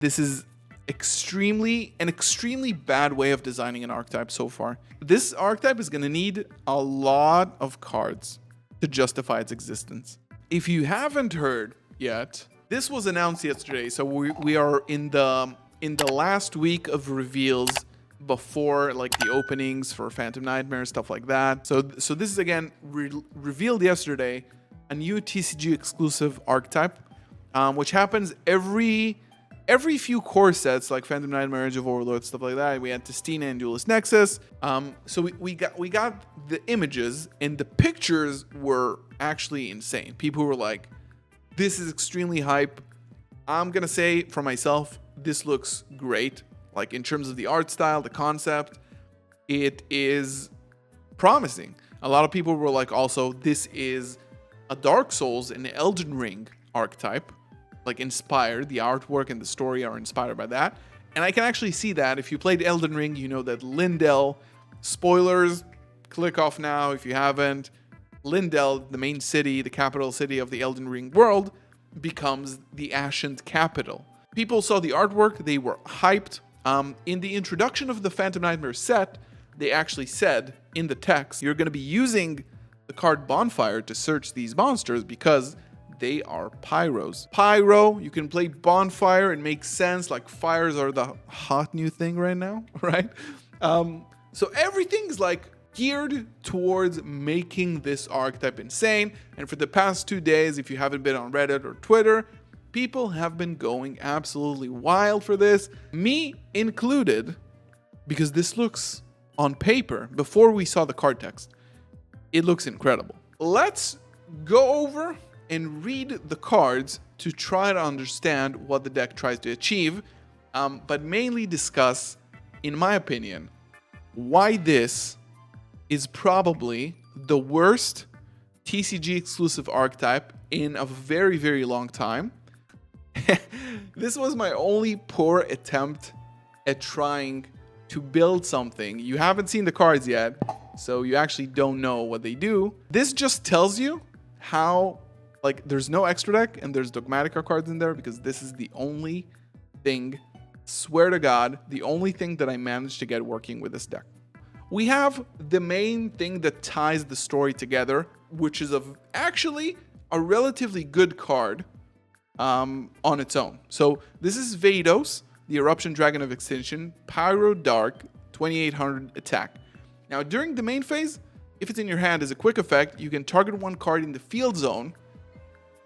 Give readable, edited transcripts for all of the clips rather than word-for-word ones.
This is an extremely bad way of designing an archetype so far. This archetype is going to need a lot of cards to justify its existence. If you haven't heard yet, this was announced yesterday, so we are in the last week of reveals before like the openings for Phantom Nightmare, stuff like that. So this is again revealed yesterday, a new TCG exclusive archetype, which happens every few core sets, like Phantom Nightmare, Age of Overlord, stuff like that. We had Testina and Duelist Nexus. So we got the images, and the pictures were actually insane. People were like, "This is extremely hype." I'm gonna say for myself, this looks great. Like in terms of the art style, the concept, it is promising. A lot of people were like, also, this is a Dark Souls and Elden Ring archetype. Like inspired, the artwork and the story are inspired by that, and I can actually see that. If you played Elden Ring, you know that Lindell, spoilers, click off now if you haven't, Lindell, the main city, the capital city of the Elden Ring world, becomes the Ashened capital. People saw the artwork, they were hyped. In the introduction of the Phantom Nightmare set, they actually said in the text, you're going to be using the card Bonfire to search these monsters because they are pyros. Pyro, you can play Bonfire. It makes sense. Like fires are the hot new thing right now, right? So everything's like geared towards making this archetype insane. And for the past 2 days, if you haven't been on Reddit or Twitter, people have been going absolutely wild for this, me included, because this looks on paper, before we saw the card text, it looks incredible. Let's go over and read the cards to try to understand what the deck tries to achieve, but mainly discuss, in my opinion, why this is probably the worst TCG exclusive archetype in a very, very long time. This was my only poor attempt at trying to build something. You haven't seen the cards yet, so you actually don't know what they do. This just tells you how, like, there's no extra deck and there's Dogmatica cards in there, because this is the only thing, swear to God, the only thing that I managed to get working with this deck. We have the main thing that ties the story together, which is actually a relatively good card on its own. So this is Vados, the Eruption Dragon of Extinction, Pyro Dark, 2800 attack. Now during the main phase, if it's in your hand as a quick effect, you can target one card in the field zone,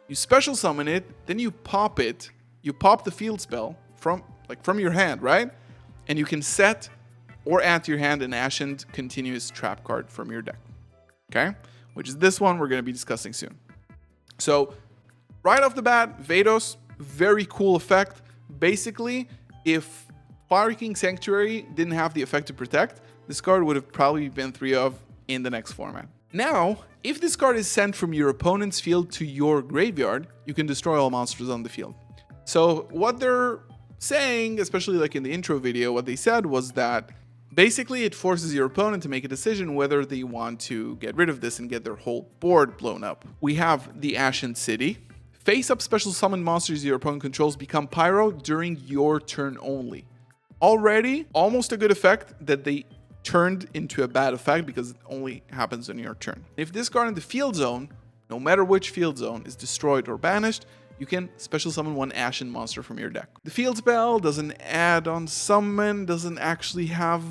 you special summon it, then you pop it, you pop the field spell from your hand, right? And you can set or add to your hand an Ashened continuous trap card from your deck, okay? Which is this one we're going to be discussing soon. So right off the bat, Vados, very cool effect. Basically, if Fire King Sanctuary didn't have the effect to protect, this card would have probably been 3 of in the next format. Now, if this card is sent from your opponent's field to your graveyard, you can destroy all monsters on the field. So what they're saying, especially like in the intro video, what they said was that basically it forces your opponent to make a decision whether they want to get rid of this and get their whole board blown up. We have the Ashen City. Face-up special summon monsters your opponent controls become pyro during your turn only. Already, almost a good effect that they turned into a bad effect because it only happens on your turn. If this card in the field zone, no matter which field zone, is destroyed or banished, you can special summon one Ashen monster from your deck. The field spell doesn't add on summon, doesn't actually have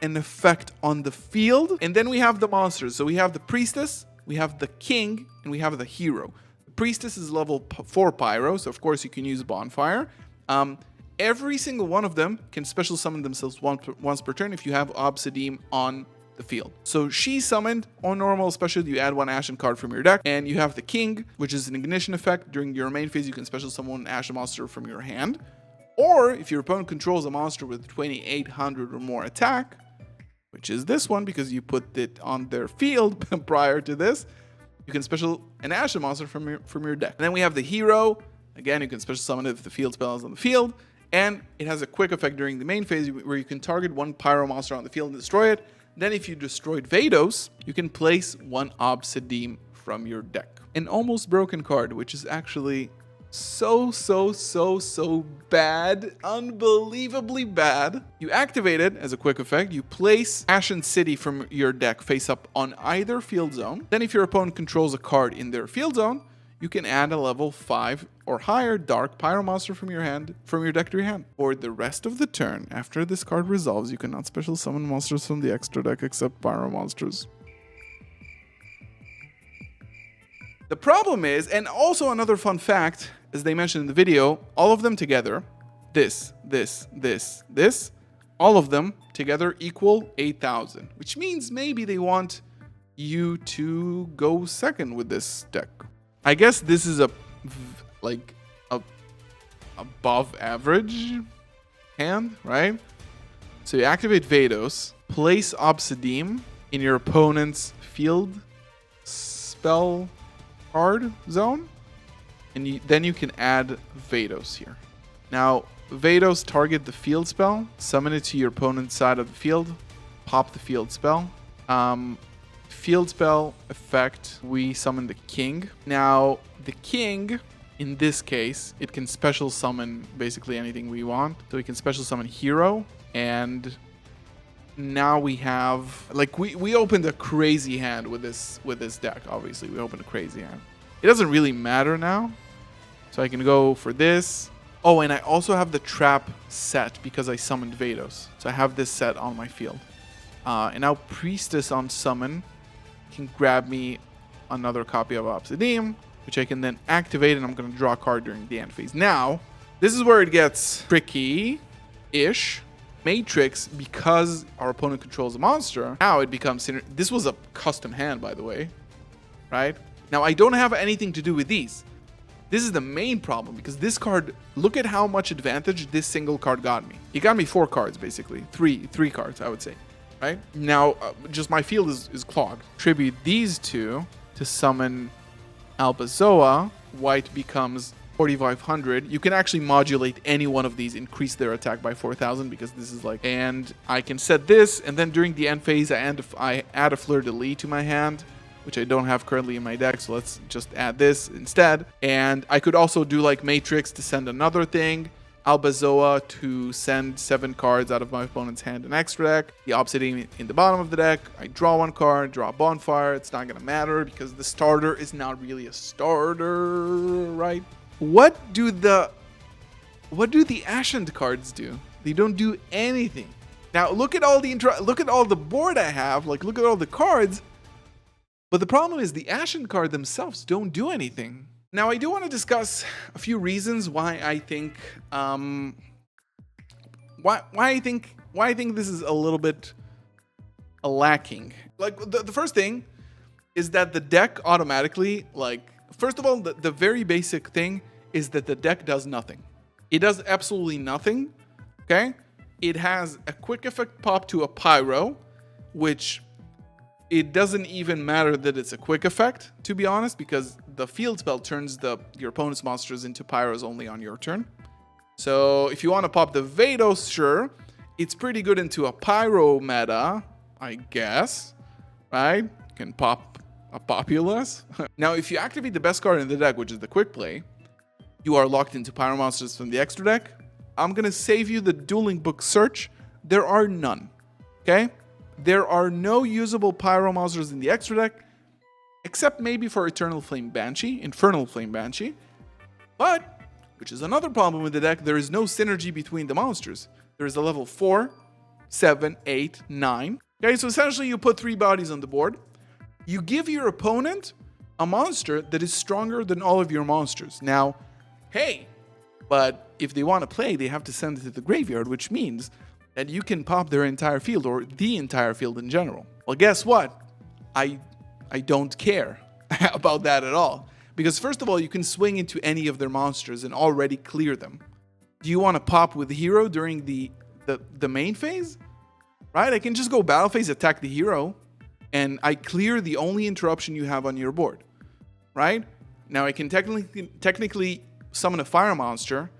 an effect on the field. And then we have the monsters. So we have the Priestess, we have the King, and we have the Hero. The Priestess is level 4 Pyro, so of course you can use Bonfire. Every single one of them can special summon themselves once per turn if you have Obsidian on the field. So she summoned on normal special, you add one Ashen card from your deck, and you have the King, which is an ignition effect. During your main phase, you can special summon an Ashen monster from your hand. Or if your opponent controls a monster with 2800 or more attack, which is this one because you put it on their field prior to this, you can special an Ashen monster from your deck. And then we have the Hero. Again, you can special summon it if the field spell is on the field. And it has a quick effect during the main phase where you can target one Pyro monster on the field and destroy it. Then if you destroyed Vados, you can place one Obsidian from your deck. An almost broken card, which is actually So bad. Unbelievably bad. You activate it as a quick effect. You place Ashen City from your deck face up on either field zone. Then if your opponent controls a card in their field zone, you can add a level 5 or higher dark pyro monster from your deck to your hand. For the rest of the turn, after this card resolves, you cannot special summon monsters from the extra deck except pyro monsters. The problem is, and also another fun fact, as they mentioned in the video, all of them together, this, all of them together equal 8,000, which means maybe they want you to go second with this deck. I guess this is a above average hand, right? So you activate Vados, place Obsidian in your opponent's field spell card zone, and then you can add Vados here. Now, Vados target the field spell, summon it to your opponent's side of the field, pop the field spell. Field spell effect, we summon the king. Now, the king, in this case, it can special summon basically anything we want. So we can special summon hero, and now we have, like, we opened a crazy hand with this deck. Obviously, we opened a crazy hand. It doesn't really matter now. So I can go for this. Oh, and I also have the trap set because I summoned Vados. So I have this set on my field. And now Priestess on summon can grab me another copy of Obsidian, which I can then activate, and I'm going to draw a card during the end phase. Now, this is where it gets tricky-ish. Matrix, because our opponent controls a monster, now it becomes... This was a custom hand, by the way, right? Now, I don't have anything to do with these. This is the main problem, because this card, look at how much advantage this single card got me. It got me 4 cards, basically. Three cards, I would say. Right? Now, just my field is clogged. Tribute these two to summon Albazoa. White becomes 4,500. You can actually modulate any one of these, increase their attack by 4,000, because this is like... And I can set this, and then during the end phase, I add a Fleur-de-Lis to my hand, which I don't have currently in my deck, so let's just add this instead. And I could also do like Matrix to send another thing. Albazoa to send 7 cards out of my opponent's hand and extra deck. The Obsidian in the bottom of the deck. I draw 1 card, draw a Bonfire. It's not going to matter because the starter is not really a starter, right? What do the Ashened cards do? They don't do anything. Now look at all the board I have. Like, look at all the cards. But the problem is the Ashen card themselves don't do anything. Now, I do want to discuss a few reasons why I think why I think this is a little bit lacking. Like, the first thing is that the deck automatically, like, first of all, the very basic thing is that the deck does nothing. It does absolutely nothing, okay? It has a quick effect pop to a pyro, which it doesn't even matter that it's a quick effect, to be honest, because the field spell turns your opponent's monsters into pyros only on your turn. So if you want to pop the Vados, sure. It's pretty good into a pyro meta, I guess, right? You can pop a Populous. Now, if you activate the best card in the deck, which is the quick play, you are locked into pyro monsters from the extra deck. I'm going to save you the dueling book search. There are none, okay? There are no usable pyro monsters in the extra deck, except maybe for Infernal Flame Banshee. But, which is another problem with the deck, there is no synergy between the monsters. There is a level 4, 7, 8, 9. Okay, so essentially you put 3 bodies on the board. You give your opponent a monster that is stronger than all of your monsters. Now, hey, but if they want to play, they have to send it to the graveyard, which means that you can pop their entire field, or the entire field in general. Well, guess what? I don't care about that at all. Because first of all, you can swing into any of their monsters and already clear them. Do you want to pop with the hero during the main phase? Right? I can just go battle phase, attack the hero, and I clear the only interruption you have on your board. Right? Now I can technically summon a fire monster,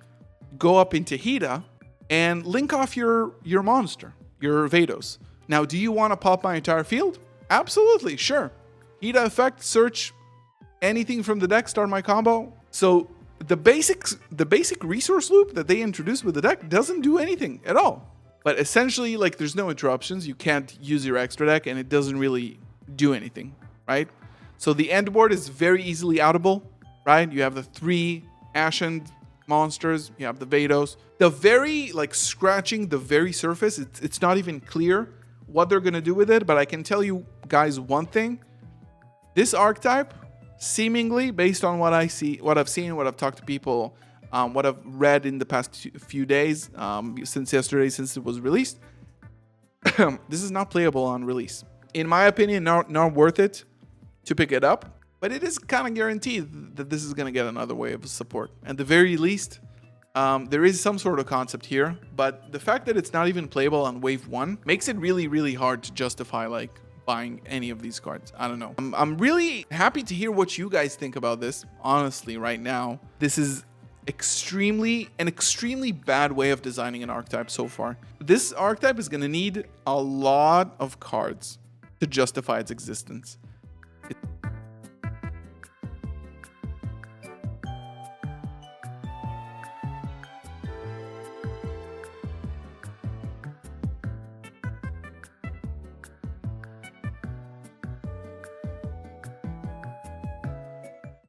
go up into Hida, and link off your monster, your Vados. Now, do you want to pop my entire field? Absolutely, sure. Hida effect, search anything from the deck, start my combo. So the basic resource loop that they introduced with the deck doesn't do anything at all. But essentially, like, there's no interruptions. You can't use your extra deck, and it doesn't really do anything, right? So the end board is very easily outable, right? You have the 3 Ashened monsters. You have the Vados. The very, like, scratching the very surface, it's not even clear what they're going to do with it. But I can tell you guys one thing. This archetype, seemingly, based on what I see, what I've seen, what I've talked to people, what I've read in the past few days, since yesterday, since it was released, this is not playable on release. In my opinion, not worth it to pick it up, but it is kind of guaranteed that this is going to get another wave of support. At the very least, there is some sort of concept here, but the fact that it's not even playable on wave 1 makes it really, really hard to justify, like, buying any of these cards. I don't know. I'm really happy to hear what you guys think about this. Honestly, right now, this is extremely bad way of designing an archetype so far. This archetype is going to need a lot of cards to justify its existence.